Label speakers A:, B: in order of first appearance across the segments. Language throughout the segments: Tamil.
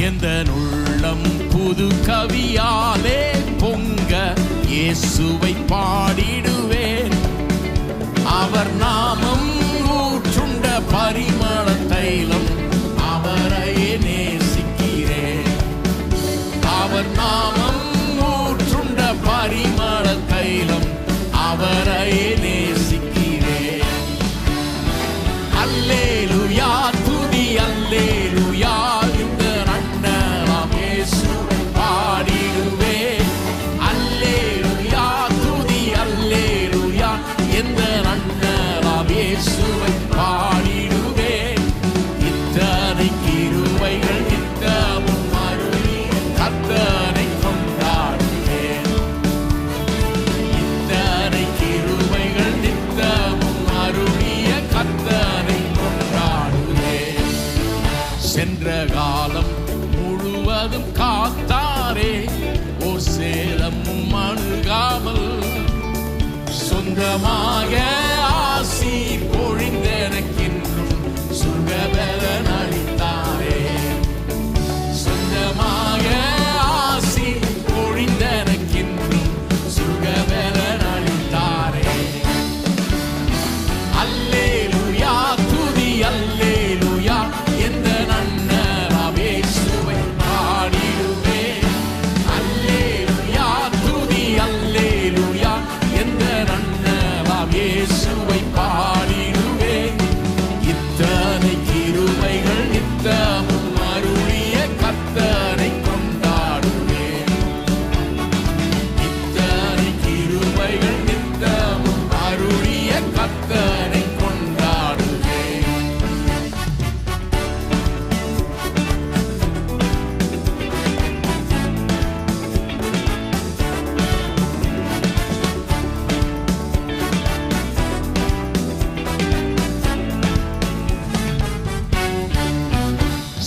A: எந்த உள்ளம் புது கவியாலே பொங்க இயேசுவை பாடிடுவேன். அவர் நாமம் ஊற்றுண்ட பரிமள தைலம், அவரையே நேசிக்கிறேன். அவர் நாமம் ஊற்றுண்ட பரிமள தைலம், அவரையே நேசிக்கிறேன். அல்லேலூயா துதி அல்லேலூயா, இந்த நன்னலாம் இயேசுவை பாடிடுவேன். அல்லேலூயா துதி அல்லேலூயா, இந்த நன்னலாம் இயேசுவை பாடிடுவேன். இத்தனை கிருபைகள் நித்தமும் அருளி கர்த்தரை கொண்டாடுவேன். இத்தனை கிருபைகள் நித்தமும் அருளிய கர்த்தரை கொண்டாடுவேன். சென்ற காலம் முழுவதும் காத்தாரே, ஓர் சேதமும் அணுகாமல் சொந்தமாக ஆசி பொழிந்தெனக்கென்றும் சுகபலன் அளித்தாரே. சொந்தமாக ஆசி பொழிந்தெனக்கென்றும் சுகபலன் அளித்தாரே. அல்லேலூயா துதி அல்லேலூயா, எந்த நன்னலாம் இயேசுவை பாடிடுவேன். அல்லேலூயா துதி அல்லேலூயா, எந்த நன்னலாம் இயேசுவை பாடிடுவேன். இத்தனை கிருபைகள் நித்தமும் அருளிய கர்த்தரை கொண்டாடுவேன். இத்தனை கிருபைகள் நித்தமும் அருளிய கர்த்தரை கொண்டாடுவேன்.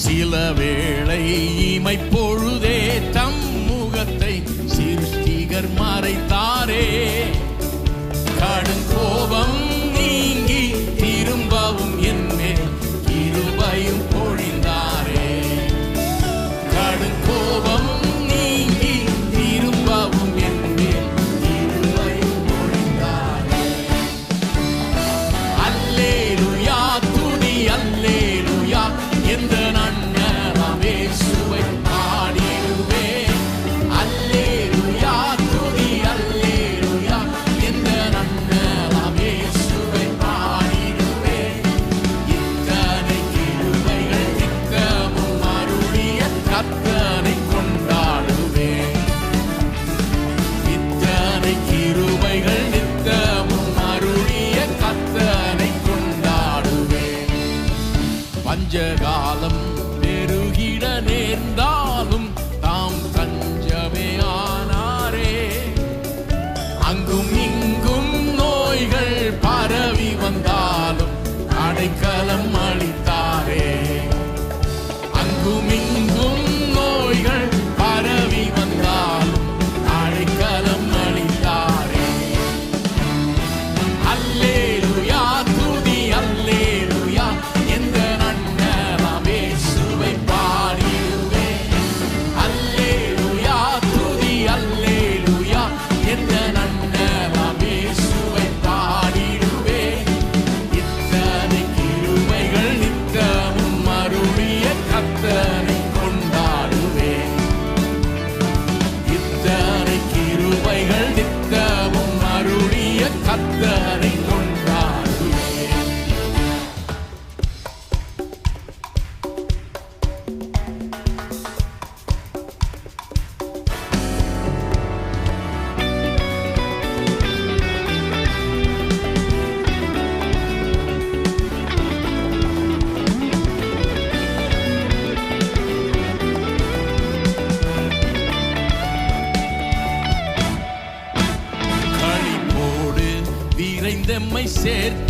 A: சில வேளை இமைப்பொழுதே தம் முகத்தை சிருஷ்டிகர் மறைத்தாரே. கடும் கோபம் நீங்கி திரும்பவும் என்மேல் கிருபையும் பொழிந்தாரே. கடும் கோபம் நீங்கி திரும்பவும் என்மேல் கிருபையும் பொழிந்தாரே. அல்லேலூயா துதி அல்லேலூயா, எந்த நன்னலாம் இயேசுவை பாடிடுவேன். அல்லேலூயா துதி அல்லேலூயா, எந்த நன்னலாம் இயேசுவை பாடிடுவேன். இத்தனை கிருபைகள் நித்தமும் அருளிய கர்த்தரை கொண்டாடுவேன். இத்தனை கிருபைகள் நித்தமும் அருளிய கர்த்தரை கொண்டாடுவேன். பஞ்சகாலம் பெருகிட நேர்ந்தாலும் தாம் தஞ்சமே ஆனாரே. அங்கும் இங்கும் நோய்கள் பரவி வந்தாலும் அடைக்கலம் அளித்தாரே. அங்கும் இங்கும் நோய்கள் பரவி வந்தாலும் அடைக்கலம் அளித்தாரே. அல்லேலூயா துதி அல்லேலூயா, எந்த நன்னலாம் இயேசுவை பாடிடுவேன். அல்லேலூயா துதி அல்லேலூயா, எந்த நன்னலாம் இயேசுவை பாடிடுவேன். இத்தனை கிருபைகள் நித்தமும் அருளிய கர்த்தரை கொண்டாடுவேன். இத்தனை கிருபைகள் நித்தமும் அருளிய கர்த்தரை கொண்டாடுவேன். களிப்போடு விரைந்தெம்மை சேர்த்து